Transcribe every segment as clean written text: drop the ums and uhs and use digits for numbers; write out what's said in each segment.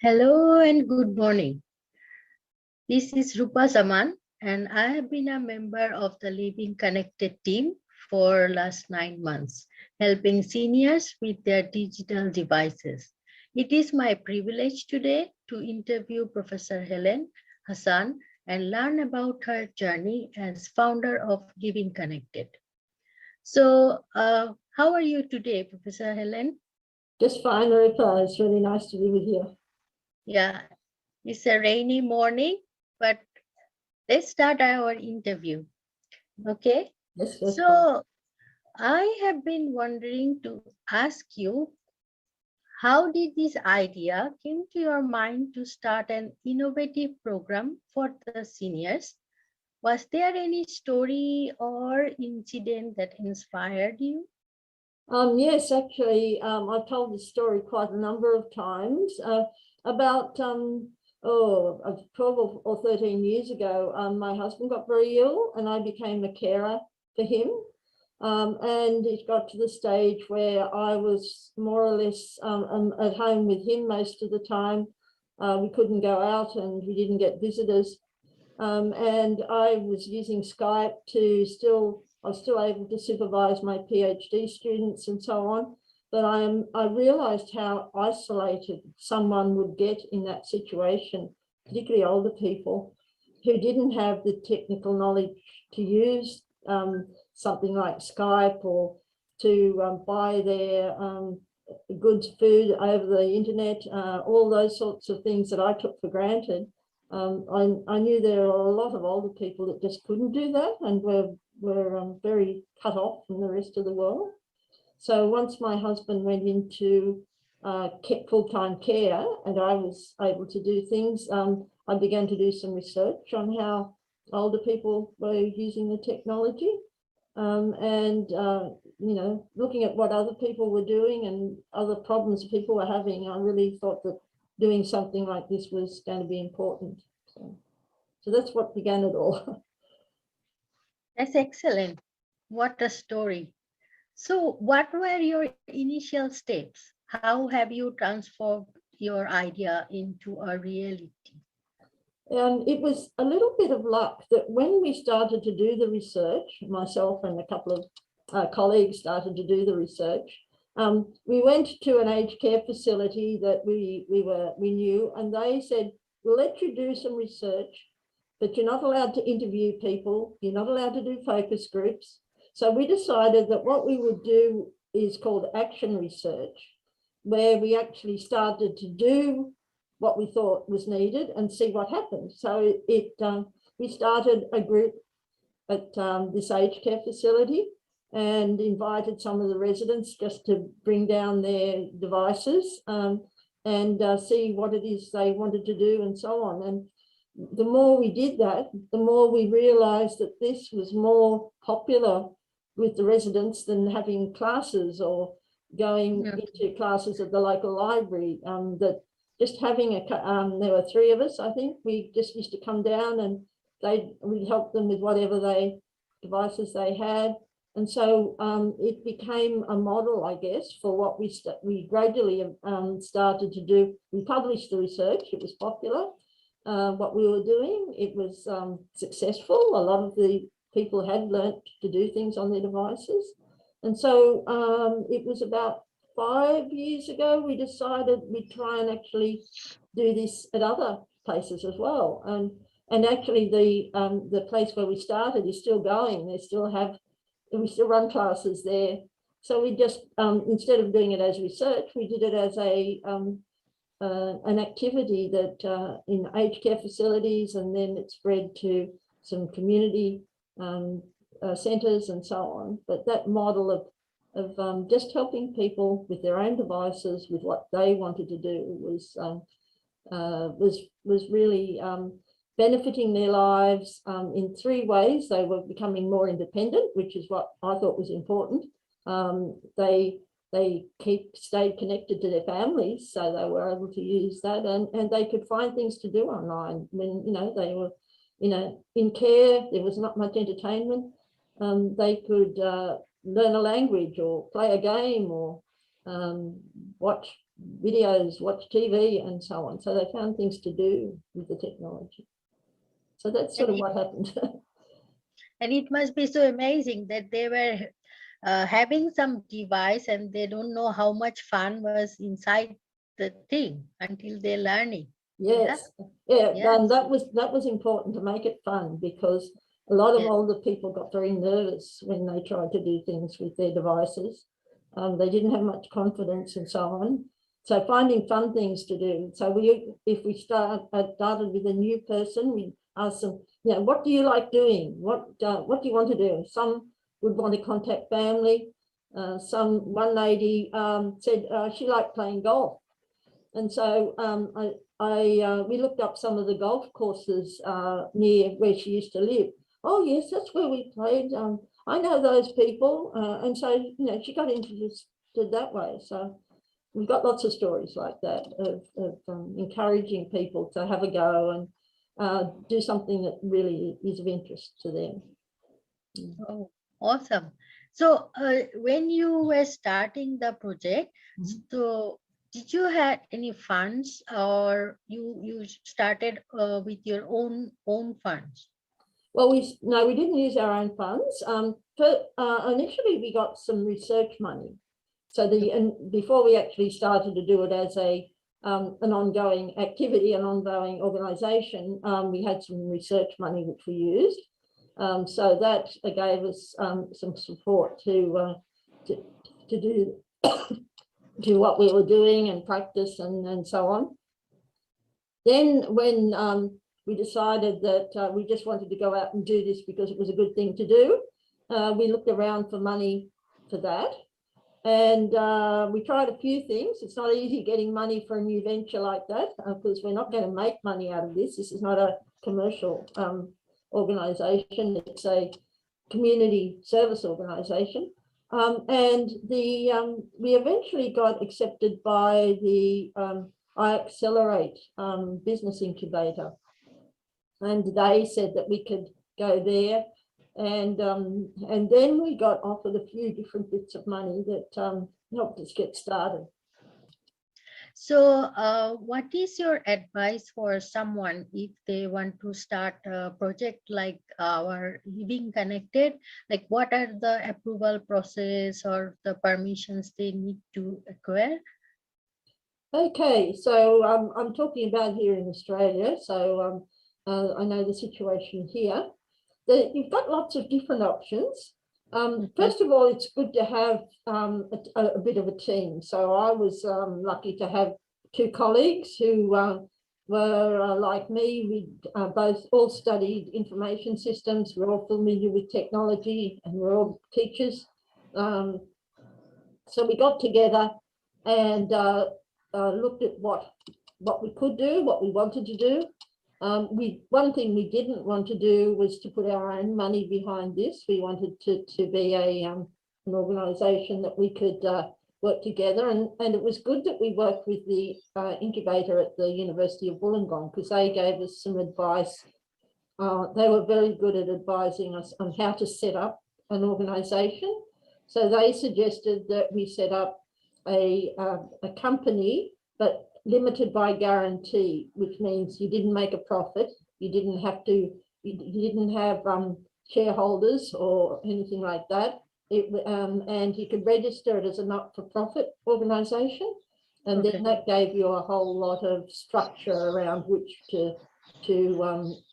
Hello and good morning. This is Rupa Zaman and I have been a member of the Living Connected team for last 9 months, helping seniors with their digital devices. It is my privilege today to interview Professor Helen Hasan and learn about her journey as founder of Living Connected. So, how are you today, Professor Helen? Just fine, Rupa. It's really nice to be with you. Yeah, it's a rainy morning, but let's start our interview. Okay. Yes, So I have been wondering to ask you, how did this idea came to your mind to start an innovative program for the seniors? Was there any story or incident that inspired you? Yes, actually, I've told this story quite a number of times. About 12 or 13 years ago, my husband got very ill and I became a carer for him. And it got to the stage where I was more or less at home with him most of the time. We couldn't go out and we didn't get visitors. And I was using Skype I was still able to supervise my PhD students and so on. But I realized how isolated someone would get in that situation, particularly older people who didn't have the technical knowledge to use something like Skype or to buy their goods, food over the internet, all those sorts of things that I took for granted. I knew there were a lot of older people that just couldn't do that and were very cut off from the rest of the world. So once my husband went into full-time care and I was able to do things, I began to do some research on how older people were using the technology. Looking at what other people were doing and other problems people were having, I really thought that doing something like this was going to be important. So that's what began it all. That's excellent. What a story. So what were your initial steps? How have you transformed your idea into a reality? And it was a little bit of luck that when we started to do the research, myself and a couple of colleagues started to do the research, we went to an aged care facility that we knew, and they said, we'll let you do some research, but you're not allowed to interview people. You're not allowed to do focus groups. So we decided that what we would do is called action research, where we actually started to do what we thought was needed and see what happened. So we started a group at this aged care facility and invited some of the residents just to bring down their devices and see what it is they wanted to do and so on. And the more we did that, the more we realized that this was more popular with the residents than having classes or going into classes at the local library. That just having there were 3 of us, I think. We just used to come down and we'd help them with whatever devices they had. And so it became a model, I guess, for what we gradually started to do. We published the research, it was popular. What we were doing, it was successful. A lot of the people had learnt to do things on their devices. And so it was about 5 years ago, we decided we'd try and actually do this at other places as well. And actually the place where we started is still going. We still run classes there. So we just, instead of doing it as research, we did it as an activity that in aged care facilities, and then it spread to some community centres and so on. But that model of just helping people with their own devices with what they wanted to do was really benefiting their lives in 3 ways. They were becoming more independent, which is what I thought was important. They stayed connected to their families, so they were able to use that, and they could find things to do online when they were in care. There was not much entertainment. They could learn a language or play a game or watch videos, watch TV and so on. So they found things to do with the technology. So that's sort of what happened. And it must be so amazing that they were having some device and they don't know how much fun was inside the thing until they're learning. Yes, yeah, Yeah. and that was important to make it fun, because a lot of older people got very nervous when they tried to do things with their devices. They didn't have much confidence and so on. So finding fun things to do. So if we started with a new person, we ask them, you know, what do you like doing? What do you want to do? Some would want to contact family. One lady said she liked playing golf. And so we looked up some of the golf courses near where she used to live. Oh, yes, that's where we played. I know those people. And so, you know, she got interested that way. So we've got lots of stories like that of encouraging people to have a go and do something that really is of interest to them. Oh, awesome. So when you were starting the project, so did you had any funds, or you started with your own funds? Well, we didn't use our own funds. Initially, we got some research money. So before we actually started to do it as an ongoing activity, an ongoing organisation, we had some research money which we used. So that gave us some support to do do what we were doing and practice and so on. Then when we decided that we just wanted to go out and do this because it was a good thing to do, we looked around for money for that. And we tried a few things. It's not easy getting money for a new venture like that, because we're not going to make money out of this. This is not a commercial organisation. It's a community service organisation. And we eventually got accepted by the I Accelerate business incubator. And they said that we could go there. And then we got offered a few different bits of money that helped us get started. So what is your advice for someone if they want to start a project like our Living Connected? Like, what are the approval process or the permissions they need to acquire? Okay, so I'm talking about here in Australia. So I know the situation here. You've got lots of different options. First of all, it's good to have a bit of a team. So I was lucky to have two colleagues who were like me. We both all studied information systems. We're all familiar with technology and we're all teachers. So we got together and looked at what we could do, what we wanted to do. One thing we didn't want to do was to put our own money behind this. We wanted to be an organisation that we could work together, and it was good that we worked with the incubator at the University of Wollongong, because they gave us some advice. They were very good at advising us on how to set up an organisation. So they suggested that we set up a company, but limited by guarantee, which means you didn't make a profit, you didn't have shareholders or anything like that. And you could register it as a not-for-profit organisation, and then that gave you a whole lot of structure around which to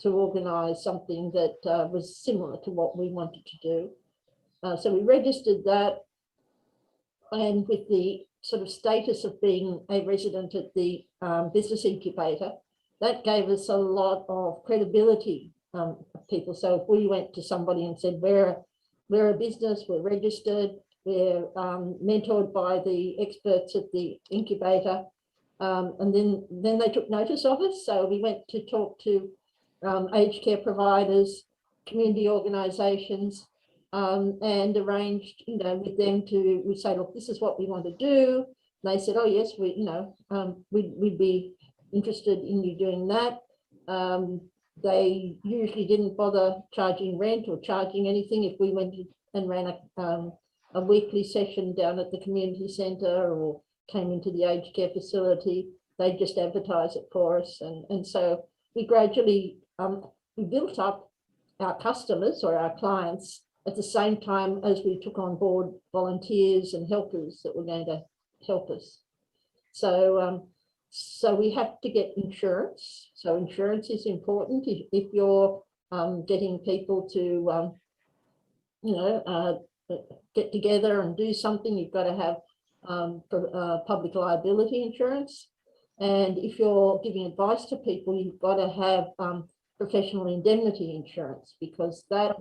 organise something that was similar to what we wanted to do. So we registered that, and with the sort of status of being a resident at the business incubator, that gave us a lot of credibility of people. So if we went to somebody and said, we're a business, we're registered, we're mentored by the experts at the incubator, and then they took notice of us. So we went to talk to aged care providers, community organisations, and arranged, with them we say, look, this is what we want to do. And they said, oh yes, we'd be interested in you doing that. They usually didn't bother charging rent or charging anything if we went and ran a weekly session down at the community centre, or came into the aged care facility, they just advertise it for us. And so we gradually, we built up our customers or our clients at the same time as we took on board volunteers and helpers that were going to help us. So, so we have to get insurance. So insurance is important. If you're getting people to, get together and do something, you've got to have public liability insurance. And if you're giving advice to people, you've got to have professional indemnity insurance, because that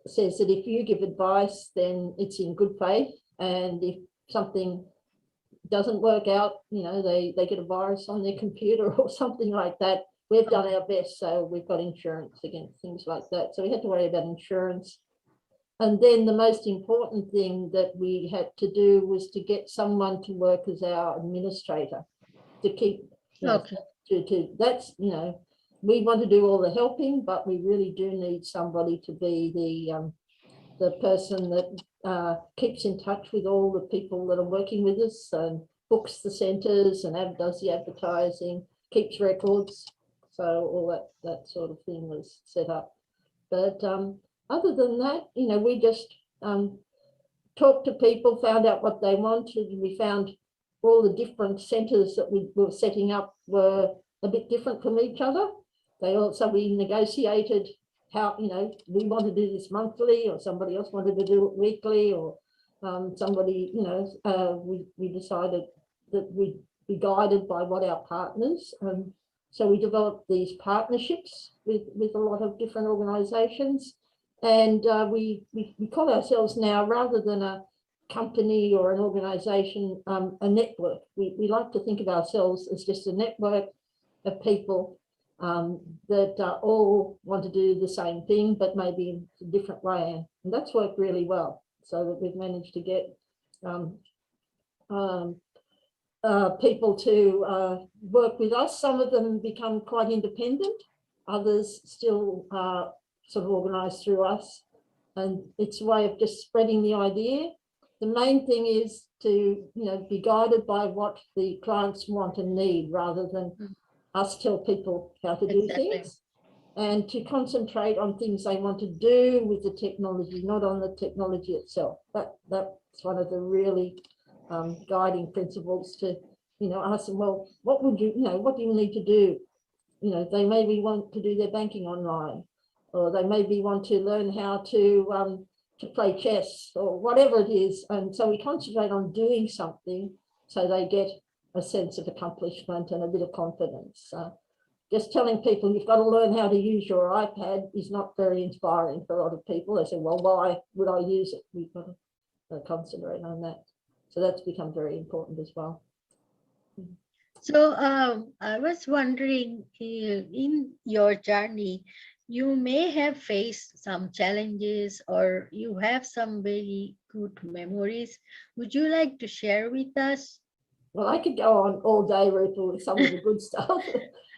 says that if you give advice, then it's in good faith. And if something doesn't work out, they get a virus on their computer or something like that, we've done our best. So we've got insurance against things like that. So we had to worry about insurance. And then the most important thing that we had to do was to get someone to work as our administrator, to keep, that's, we want to do all the helping, but we really do need somebody to be the person that keeps in touch with all the people that are working with us and books the centres and does the advertising, keeps records. So all that sort of thing was set up. But other than that, we just talked to people, found out what they wanted. We found all the different centres that we were setting up were a bit different from each other. We negotiated how, we want to do this monthly, or somebody else wanted to do it weekly, or somebody, we decided that we'd be guided by what our partners. So we developed these partnerships with a lot of different organisations. And we call ourselves now, rather than a company or an organisation, a network. We like to think of ourselves as just a network of people that all want to do the same thing, but maybe in a different way. And that's worked really well, so that we've managed to get people to work with us. Some of them become quite independent, others still sort of organised through us. And it's a way of just spreading the idea. The main thing is to, be guided by what the clients want and need, rather than us tell people how to do things, and to concentrate on things they want to do with the technology, not on the technology itself. That's one of the really guiding principles, to, ask them, well, what do you need to do? They maybe want to do their banking online, or they maybe want to learn how to play chess, or whatever it is. And so we concentrate on doing something so they get a sense of accomplishment and a bit of confidence. Just telling people you've got to learn how to use your iPad is not very inspiring for a lot of people. They say, well, why would I use it? We've got to concentrate on that. So that's become very important as well. So I was wondering, in your journey, you may have faced some challenges, or you have some very good memories. Would you like to share with us? Well, I could go on all day, Rupa, with some of the good stuff.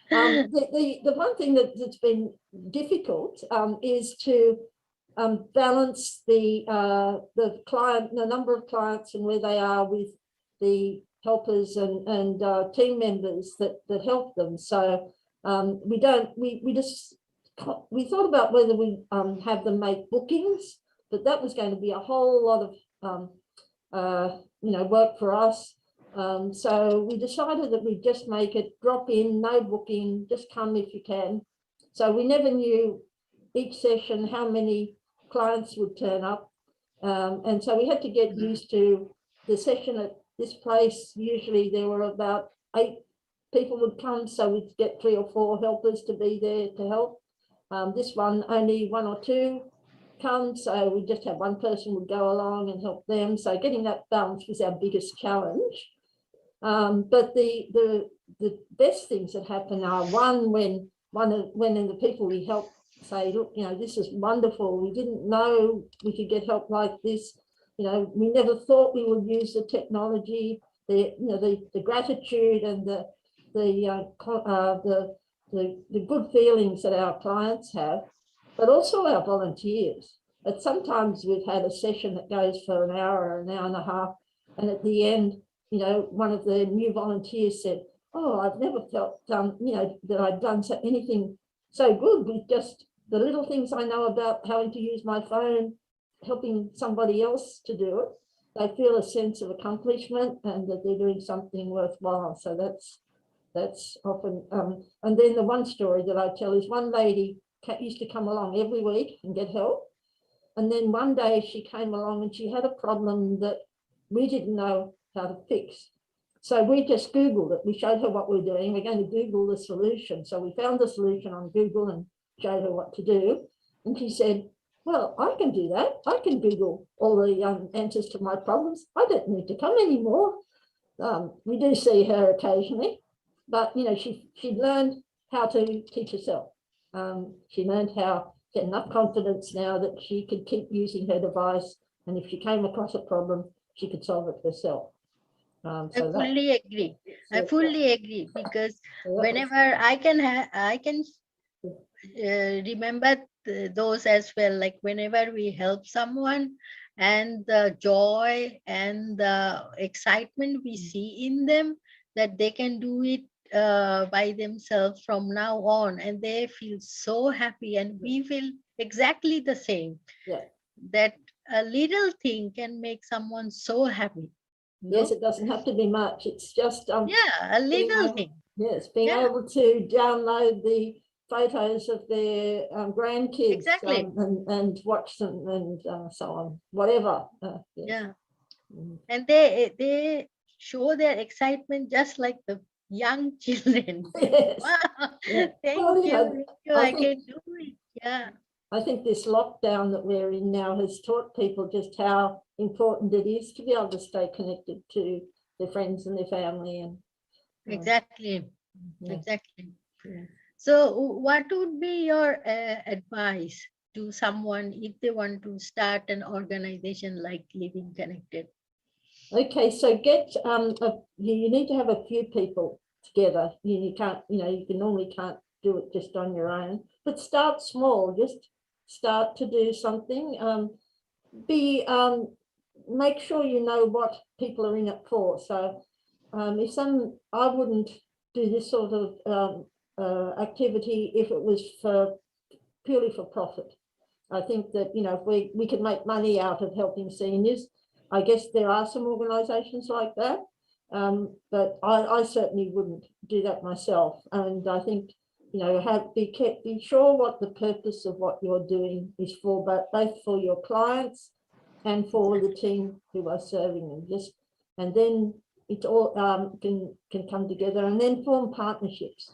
The one thing that's been difficult is to balance the number of clients and where they are with the helpers and team members that help them. So we thought about whether we have them make bookings, but that was going to be a whole lot of work for us. So we decided that we'd just make it drop in, no booking, just come if you can. So we never knew each session how many clients would turn up. And so we had to get used to the session at this place. Usually there were about 8 people would come, so we'd get 3 or 4 helpers to be there to help. This one, only 1 or 2 come, so we just have one person would go along and help them. So getting that balance was our biggest challenge. But the best things that happen are, when the people we help say, look, this is wonderful. We didn't know we could get help like this. We never thought we would use the technology. The gratitude and the good feelings that our clients have, but also our volunteers. But sometimes we've had a session that goes for an hour or an hour and a half, And at the end, you know, one of the new volunteers said, oh, I've never felt, you know, that I'd done anything so good with just the little things I know about having to use my phone, helping somebody else to do it. They feel a sense of accomplishment and that they're doing something worthwhile. So that's often, and then the one story that I tell is one lady used to come along every week and get help. And then one day she came along and she had a problem that we didn't know how to fix. So we just Googled it. We showed her what we're doing. We're going to Google the solution. So we found the solution on Google and showed her what to do. And she said, well, I can do that. I can Google all the answers to my problems. I don't need to come anymore. We do see her occasionally, but, you know, she learned how to teach herself. She learned how to get enough confidence now that she could keep using her device. And if she came across a problem, she could solve it herself. I fully agree. I fully agree, because whenever I can remember those as well, like whenever we help someone and the joy and the excitement we see in them, that they can do it by themselves from now on, and they feel so happy, and we feel exactly the same. Yeah. That a little thing can make someone so happy. Yes, it doesn't have to be much. It's just a little thing. Yes, being able to download the photos of their grandkids, exactly, and watch them and so on, whatever. Yes. Yeah. And they show their excitement just like the young children. Yes. Wow. Yeah. Thank Well, you. I can do it. Yeah. I think this lockdown that we're in now has taught people just how important it is to be able to stay connected to their friends and their family. And Exactly. yeah. Exactly. Yeah. So what would be your advice to someone if they want to start an organization like Living Connected? Okay, so get you need to have a few people together. You can't, you know, you normally can't do it just on your own, but start small. Just start to do something. Make sure you know what people are in it for. So if I wouldn't do this sort of activity if it was purely for profit. I think that, you know, if we could make money out of helping seniors, I guess there are some organisations like that, but I certainly wouldn't do that myself. And I think, you know, be sure what the purpose of what you're doing is for, but both for your clients and for the team who are serving them. And then it all can come together, and then form partnerships,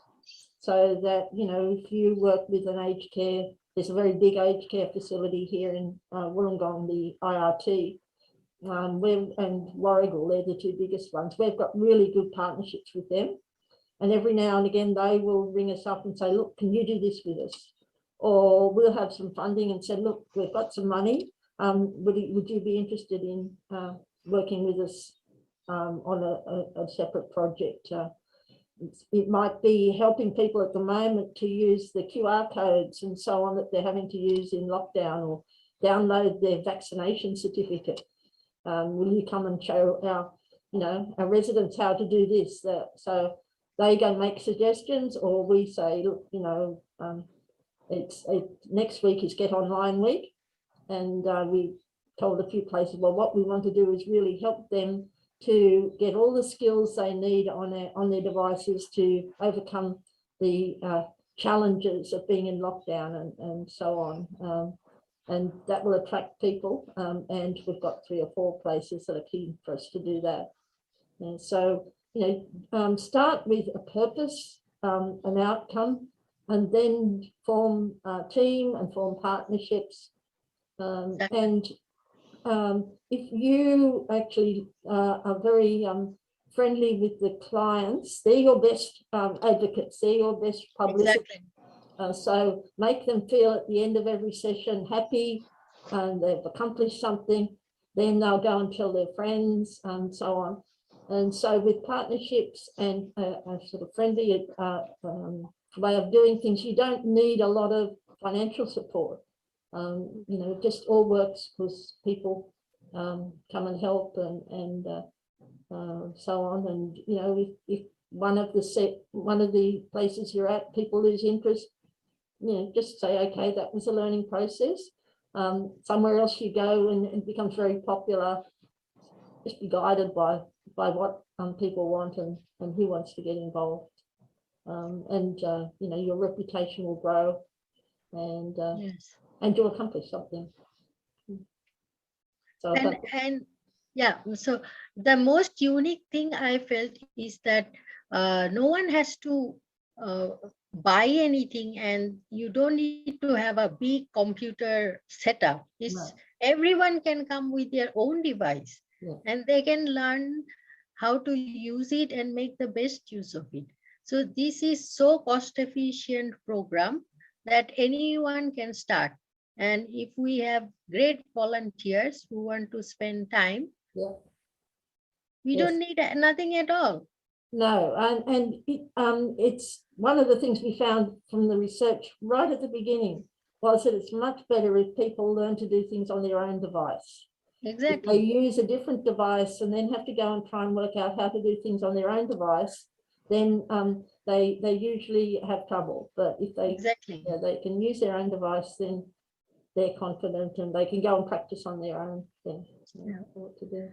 so that, you know, if you work with an aged care, there's a very big aged care facility here in Wollongong, the IRT, and Warrigal, they're the two biggest ones. We've got really good partnerships with them. And every now and again, they will ring us up and say, look, can you do this with us? Or we'll have some funding and say, look, we've got some money. Would you be interested in working with us on a separate project? It might be helping people at the moment to use the QR codes and so on that they're having to use in lockdown, or download their vaccination certificate. Will you come and show our residents how to do this? So they go make suggestions, or we say, look, you know, next week is Get Online Week, and we told a few places, well, what we want to do is really help them to get all the skills they need on their devices to overcome the challenges of being in lockdown and so on. And that will attract people. And we've got 3 or 4 places that are keen for us to do that. And so, you know, start with a purpose, an outcome, and then form a team and form partnerships. And if you actually are very friendly with the clients, they're your best advocates, they're your best publicists. Exactly. So make them feel at the end of every session happy and they've accomplished something. Then they'll go and tell their friends and so on. And so with partnerships and a sort of friendly way of doing things, you don't need a lot of financial support. You know, it just all works because people come and help and so on. And you know, if one of the places you're at, people lose interest, you know, just say, okay, that was a learning process. Somewhere else you go and it becomes very popular, just be guided by what people want and who wants to get involved. And you know, your reputation will grow and Yes. and you'll accomplish something. So And yeah, so the most unique thing I felt is that no one has to buy anything, and you don't need to have a big computer setup. It's everyone can come with their own device, and they can learn how to use it and make the best use of it. So this is so cost efficient program that anyone can start. And if we have great volunteers who want to spend time, we don't need nothing at all. No, and it's one of the things we found from the research right at the beginning was that it's much better if people learn to do things on their own device. Exactly. If they use a different device and then have to go and try and work out how to do things on their own device, then they usually have trouble. But if they they can use their own device, then they're confident and they can go and practice on their own thing. What to do.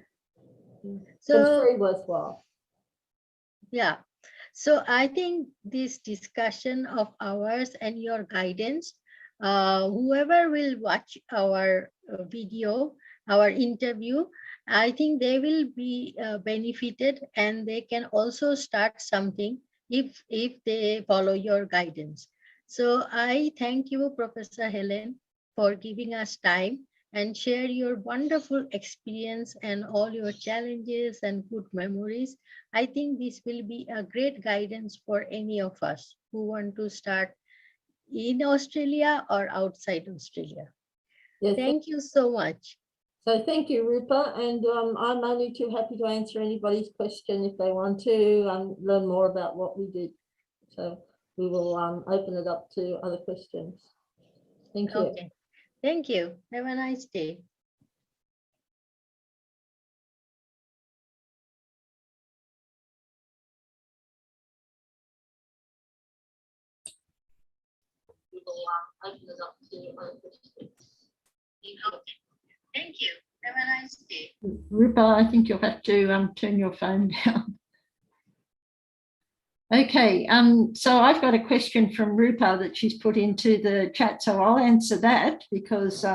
So it's very worthwhile. Yeah. So I think this discussion of ours and your guidance, whoever will watch our video, our interview, I think they will be benefited, and they can also start something if they follow your guidance. So I thank you, Professor Helen, for giving us time and share your wonderful experience and all your challenges and good memories. I think this will be a great guidance for any of us who want to start in Australia or outside Australia. Thank you so much. So thank you, Rupa, and I'm only too happy to answer anybody's question if they want to learn more about what we did. So we will open it up to other questions. Thank you. Okay. Thank you. Have a nice day. We will open it up to other questions. Okay. Thank you. Have a nice day. Rupa, I think you'll have to turn your phone down. Okay, so I've got a question from Rupa that she's put into the chat, so I'll answer that because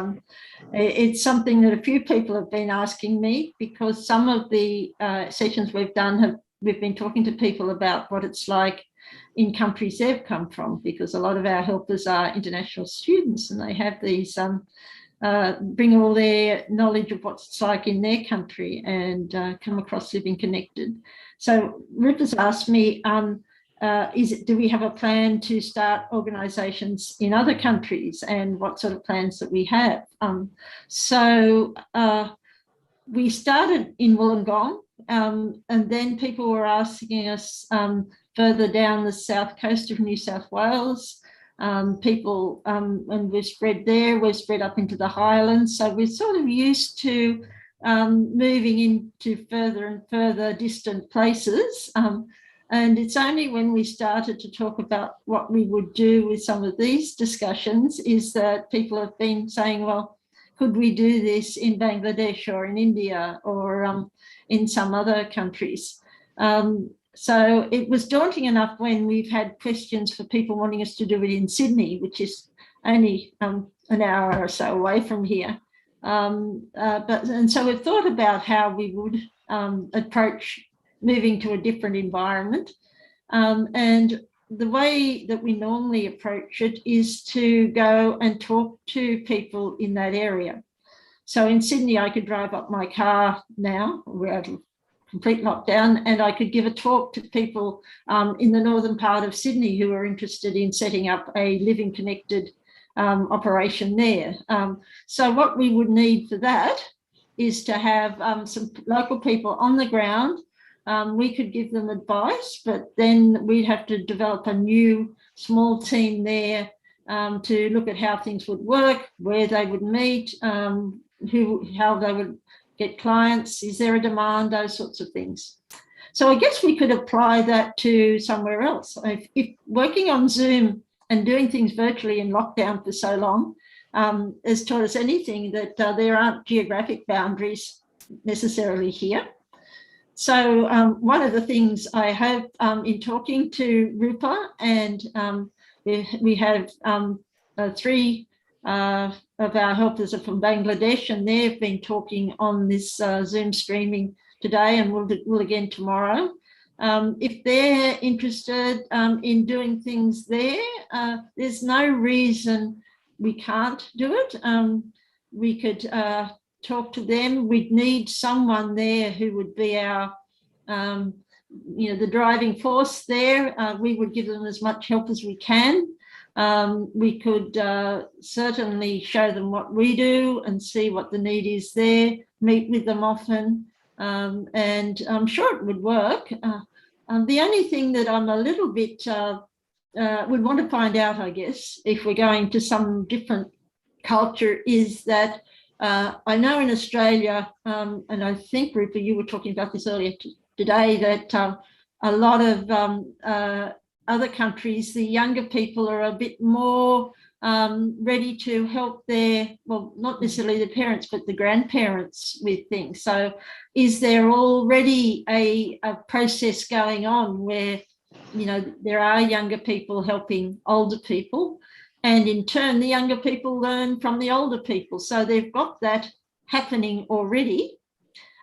it's something that a few people have been asking me, because some of the sessions we've done we've been talking to people about what it's like in countries they've come from, because a lot of our helpers are international students and they have these bring all their knowledge of what it's like in their country and come across living connected. So Rupa's asked me, do we have a plan to start organisations in other countries, and what sort of plans that we have? So we started in Wollongong, and then people were asking us further down the south coast of New South Wales. People, and we've spread there, we've spread up into the Highlands. So we're sort of used to moving into further and further distant places. And it's only when we started to talk about what we would do with some of these discussions is that people have been saying, well, could we do this in Bangladesh or in India or in some other countries? So it was daunting enough when we've had questions for people wanting us to do it in Sydney, which is only an hour or so away from here. And so we've thought about how we would approach moving to a different environment. And the way that we normally approach it is to go and talk to people in that area. So in Sydney, I could drive up my car now, we're out of complete lockdown, and I could give a talk to people in the northern part of Sydney who are interested in setting up a living connected operation there. So what we would need for that is to have some local people on the ground. We could give them advice, but then we'd have to develop a new small team there to look at how things would work, where they would meet, how they would get clients? Is there a demand? Those sorts of things. So I guess we could apply that to somewhere else. If working on Zoom and doing things virtually in lockdown for so long has taught us anything, that there aren't geographic boundaries necessarily here. So one of the things I hope in talking to Rupa, and we have 3 of our helpers are from Bangladesh, and they've been talking on this Zoom streaming today, and we'll again tomorrow. If they're interested in doing things there, there's no reason we can't do it. We could talk to them. We'd need someone there who would be our, the driving force there. We would give them as much help as we can. We could certainly show them what we do and see what the need is there, meet with them often, and I'm sure it would work. The only thing that I'm a little bit would want to find out, I guess, if we're going to some different culture, is that I know in Australia, and I think, Rupa, you were talking about this earlier today, that a lot of other countries, the younger people are a bit more ready to help their, well, not necessarily the parents, but the grandparents with things. So is there already a process going on where, there are younger people helping older people, and in turn, the younger people learn from the older people. So they've got that happening already.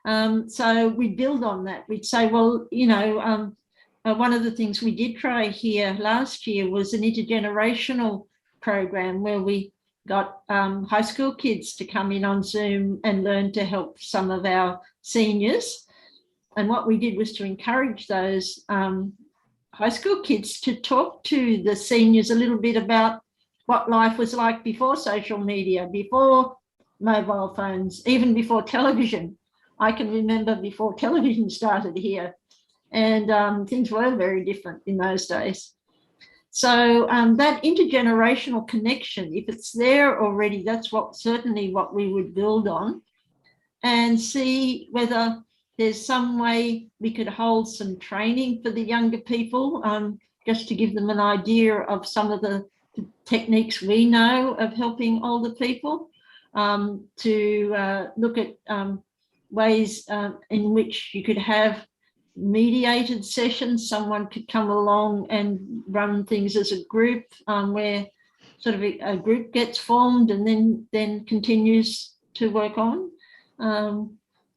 So we build on that. We'd say, well, one of the things we did try here last year was an intergenerational program where we got high school kids to come in on Zoom and learn to help some of our seniors. And what we did was to encourage those high school kids to talk to the seniors a little bit about what life was like before social media, before mobile phones, even before television. I can remember before television started here, and things were very different in those days. So that intergenerational connection, if it's there already, that's certainly what we would build on, and see whether there's some way we could hold some training for the younger people, just to give them an idea of some of the techniques we know of helping older people, to look at ways in which you could have mediated sessions. Someone could come along and run things as a group, where sort of a group gets formed and then continues to work on.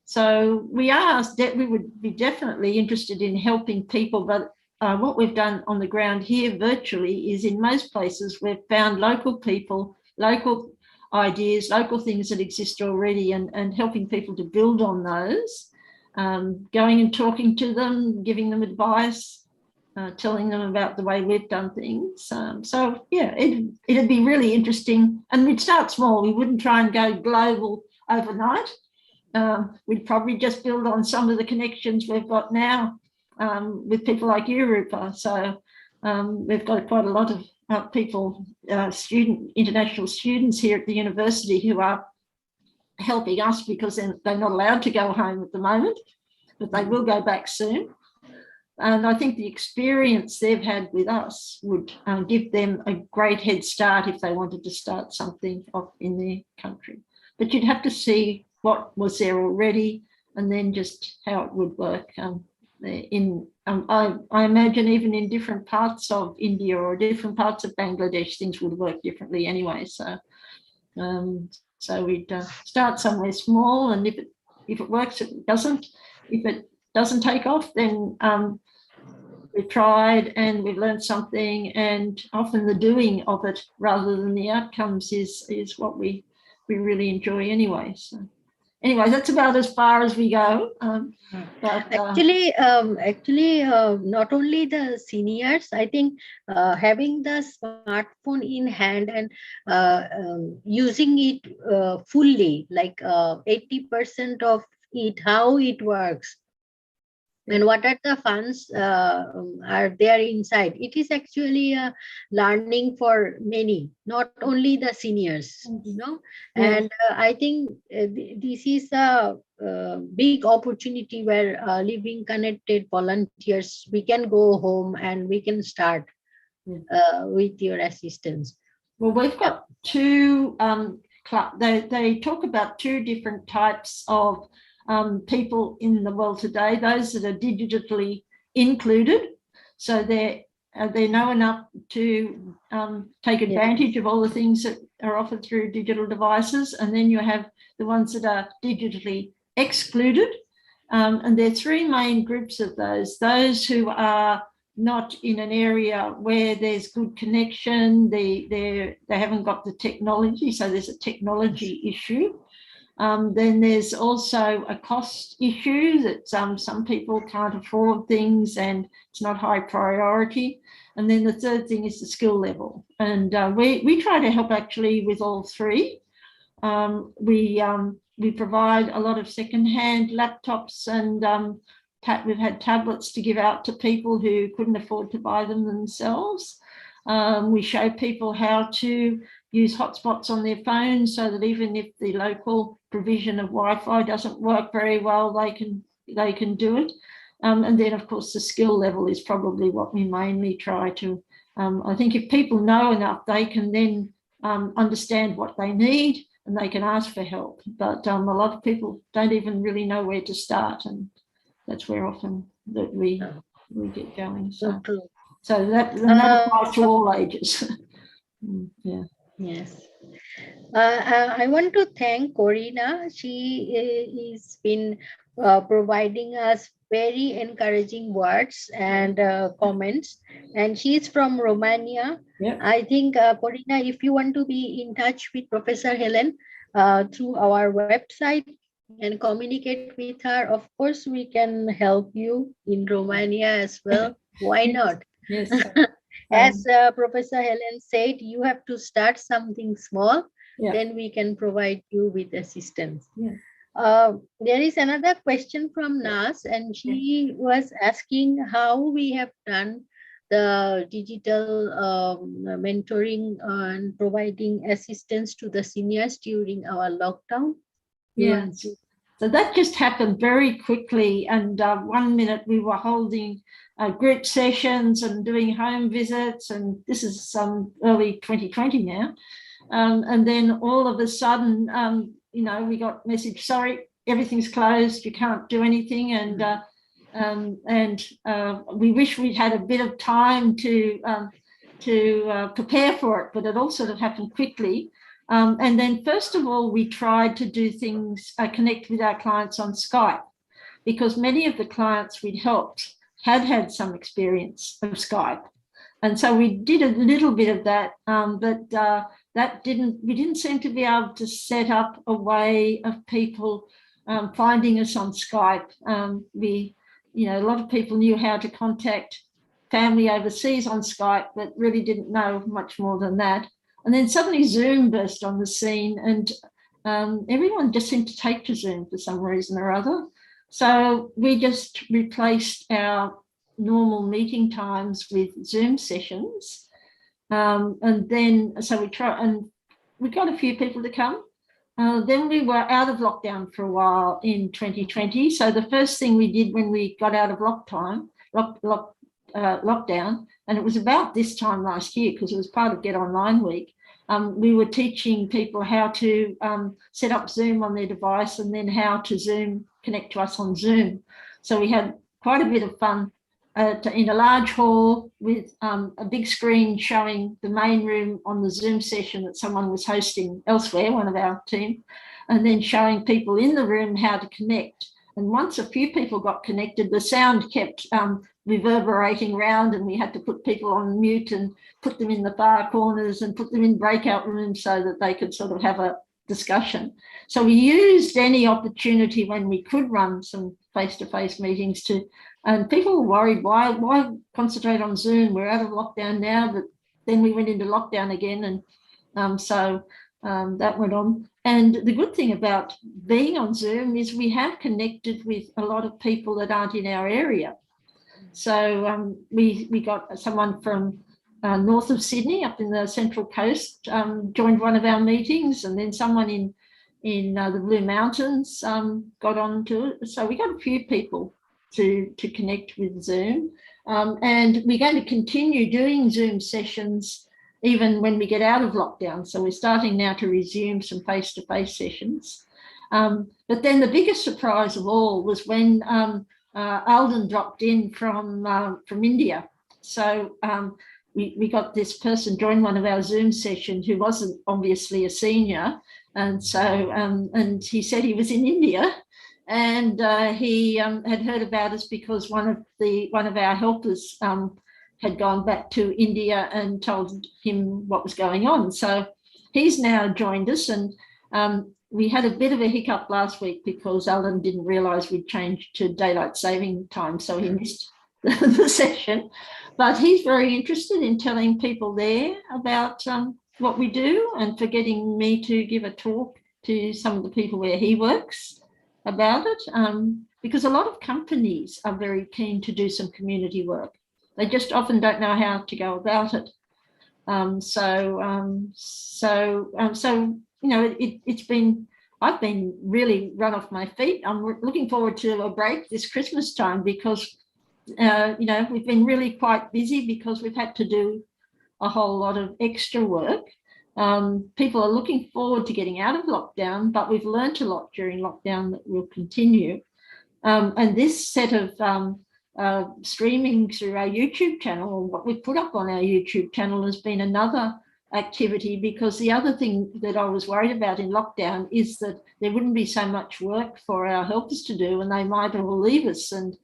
So we would be definitely interested in helping people, but what we've done on the ground here virtually is, in most places we've found local people, local ideas, local things that exist already, and helping people to build on those, going and talking to them, giving them advice, telling them about the way we've done things. So yeah, it'd be really interesting, and we'd start small. We wouldn't try and go global overnight. We'd probably just build on some of the connections we've got now with people like you, Rupa. So we've got quite a lot of people, international students here at the university who are helping us, because they're not allowed to go home at the moment, but they will go back soon. And I think the experience they've had with us would give them a great head start if they wanted to start something off in their country. But you'd have to see what was there already, and then just how it would work. I imagine even in different parts of India or different parts of Bangladesh, things would work differently anyway. So we'd start somewhere small, and if it works, it doesn't. If it doesn't take off, then we've tried and we've learned something, and often the doing of it rather than the outcomes is what we really enjoy anyway. So anyway, that's about as far as we go. Actually, not only the seniors, I think having the smartphone in hand and using it fully, like 80% of it, how it works, And what are the funds are there inside? It is actually a learning for many, not only the seniors, Yes. And I think this is a big opportunity where living connected volunteers, we can go home and we can start with your assistance. Well, we've got two, they talk about two different types of people in the world today, those that are digitally included. So they know enough to take advantage of all the things that are offered through digital devices. And then you have the ones that are digitally excluded. And there are three main groups of those who are not in an area where there's good connection, they haven't got the technology, so there's a technology issue. Then there's also a cost issue that some people can't afford things and it's not high priority. And then the third thing is the skill level. And we try to help actually with all three. We provide a lot of secondhand laptops and we've had tablets to give out to people who couldn't afford to buy them themselves. We show people how to use hotspots on their phones so that even if the local provision of Wi-Fi doesn't work very well, they can do it. And then, of course, the skill level is probably what we mainly try to. I think if people know enough, they can then understand what they need and they can ask for help. But a lot of people don't even really know where to start, and that's where often that we get going. So that applies to all ages. Yeah. Yes. I want to thank Corina. She has been providing us very encouraging words and comments. And she's from Romania. Yep. I think, Corina, if you want to be in touch with Professor Helen through our website and communicate with her, of course, we can help you in Romania as well. Why not? Yes. As Professor Helen said, you have to start something small, then we can provide you with assistance. There is another question from Nas, and she was asking how we have done the digital mentoring and providing assistance to the seniors during our lockdown. Yes. So that just happened very quickly. And 1 minute we were holding group sessions and doing home visits. And this is some early 2020 now. And then all of a sudden, we got message, sorry, everything's closed. You can't do anything. And we wish we'd had a bit of time to prepare for it, but it all sort of happened quickly. And then first of all, we tried to do things, connect with our clients on Skype, because many of the clients we'd helped had some experience of Skype. And so we did a little bit of that, but we didn't seem to be able to set up a way of people finding us on Skype. A lot of people knew how to contact family overseas on Skype, but really didn't know much more than that. And then suddenly Zoom burst on the scene, and everyone just seemed to take to Zoom for some reason or other. So we just replaced our normal meeting times with Zoom sessions. And then, so we got a few people to come. Then we were out of lockdown for a while in 2020. So the first thing we did when we got out of lockdown, and it was about this time last year because it was part of Get Online Week, we were teaching people how to set up Zoom on their device and then how to connect to us on Zoom. So we had quite a bit of fun in a large hall with a big screen showing the main room on the Zoom session that someone was hosting elsewhere, one of our team, and then showing people in the room how to connect. And once a few people got connected, the sound kept reverberating around, and we had to put people on mute and put them in the far corners and put them in breakout rooms so that they could sort of have a discussion. So we used any opportunity when we could run some face-to-face meetings and people were worried, why concentrate on Zoom? We're out of lockdown now, but then we went into lockdown again. And so that went on. And the good thing about being on Zoom is we have connected with a lot of people that aren't in our area. So we got someone from north of Sydney, up in the Central Coast, joined one of our meetings, and then someone in the Blue Mountains got on to it. So we got a few people to connect with Zoom. And we're going to continue doing Zoom sessions even when we get out of lockdown. So we're starting now to resume some face-to-face sessions. But then the biggest surprise of all was when Alden dropped in from India. So we got this person join one of our Zoom sessions who wasn't obviously a senior. And so, and he said he was in India, and he had heard about us because one of our helpers had gone back to India and told him what was going on. So he's now joined us, and we had a bit of a hiccup last week because Alan didn't realise we'd changed to daylight saving time, so he missed the session. But he's very interested in telling people there about what we do, and for getting me to give a talk to some of the people where he works about it, because a lot of companies are very keen to do some community work. They just often don't know how to go about it. So you know, I've been really run off my feet. I'm looking forward to a break this Christmas time because you know, we've been really quite busy because we've had to do a whole lot of extra work. People are looking forward to getting out of lockdown, but we've learned a lot during lockdown that will continue. And this set of streaming through our YouTube channel, or what we've put up on our YouTube channel, has been another activity, because the other thing that I was worried about in lockdown is that there wouldn't be so much work for our helpers to do, and they might all leave us, and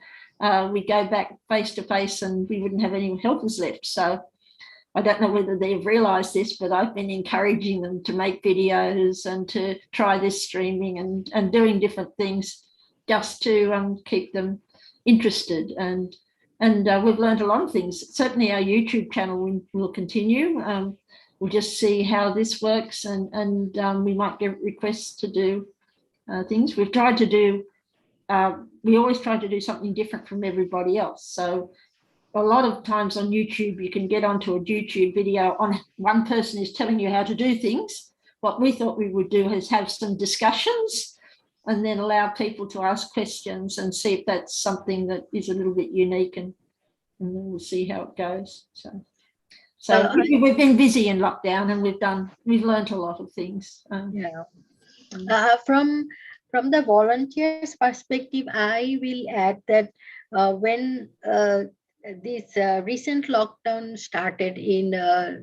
we go back face to face and we wouldn't have any helpers left. So I don't know whether they've realised this, but I've been encouraging them to make videos and to try this streaming and doing different things just to keep them interested. And we've learned a lot of things. Certainly our YouTube channel will continue. We'll just see how this works, and we might get requests to do things. We've tried to do, we always try to do something different from everybody else. So a lot of times on YouTube, you can get onto a YouTube video on one person is telling you how to do things. What we thought we would do is have some discussions and then allow people to ask questions and see if that's something that is a little bit unique, and then we'll see how it goes. So we've been busy in lockdown, and we've learned a lot of things. Yeah. From the volunteers' perspective, I will add that when this recent lockdown started in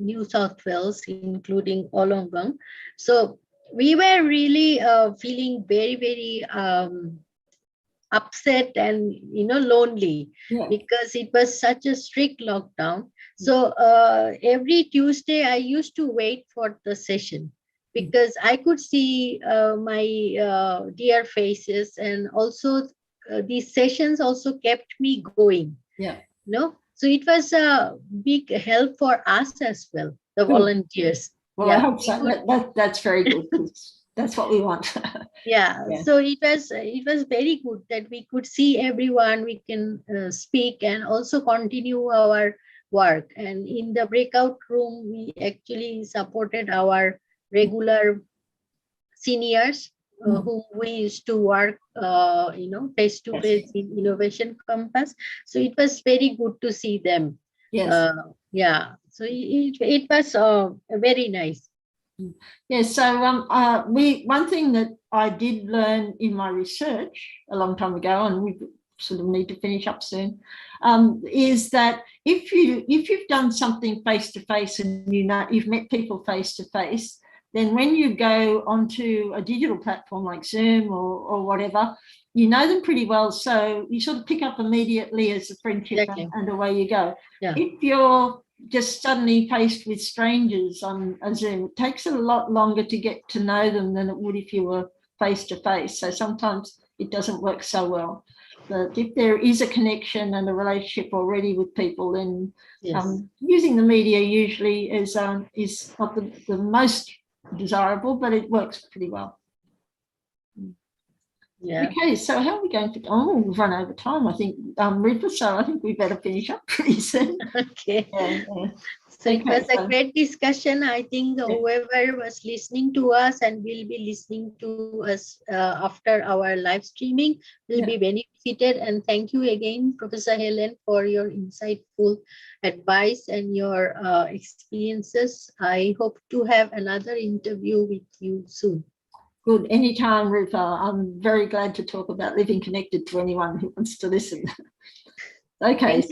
New South Wales, including Wollongong, so we were really feeling very, very upset and, you know, lonely, because it was such a strict lockdown. So every Tuesday I used to wait for the session, because I could see my dear faces, and also these sessions also kept me going. Yeah. No, so it was a big help for us as well, the volunteers. Well, I hope so. That's very good. That's what we want. Yeah. So it was very good that we could see everyone, we can speak and also continue our work. And in the breakout room, we actually supported our regular seniors whom we used to work, you know, face to face in Innovation Compass. So it was very good to see them. Yes. Yeah. So it was very nice. Yes. So one thing that I did learn in my research a long time ago, and we sort of need to finish up soon, is that if you've done something face to face and you know you've met people face to face, then when you go onto a digital platform like Zoom or whatever, you know them pretty well. So you sort of pick up immediately as a friendship, and away you go. Yeah. If you're just suddenly faced with strangers on a Zoom, it takes a lot longer to get to know them than it would if you were face to face. So sometimes it doesn't work so well. But if there is a connection and a relationship already with people, then using the media usually is not the most desirable, but it works pretty well. Yeah. Okay, so how are we going to, oh, we've run over time, I think, Rupa, so I think we better finish up pretty soon. Okay. Yeah. So it Okay, was a great discussion. I think whoever was listening to us and will be listening to us after our live streaming will be benefited. And thank you again, Professor Helen, for your insightful advice and your experiences. I hope to have another interview with you soon. Good, anytime, Rupa. I'm very glad to talk about living connected to anyone who wants to listen. Okay.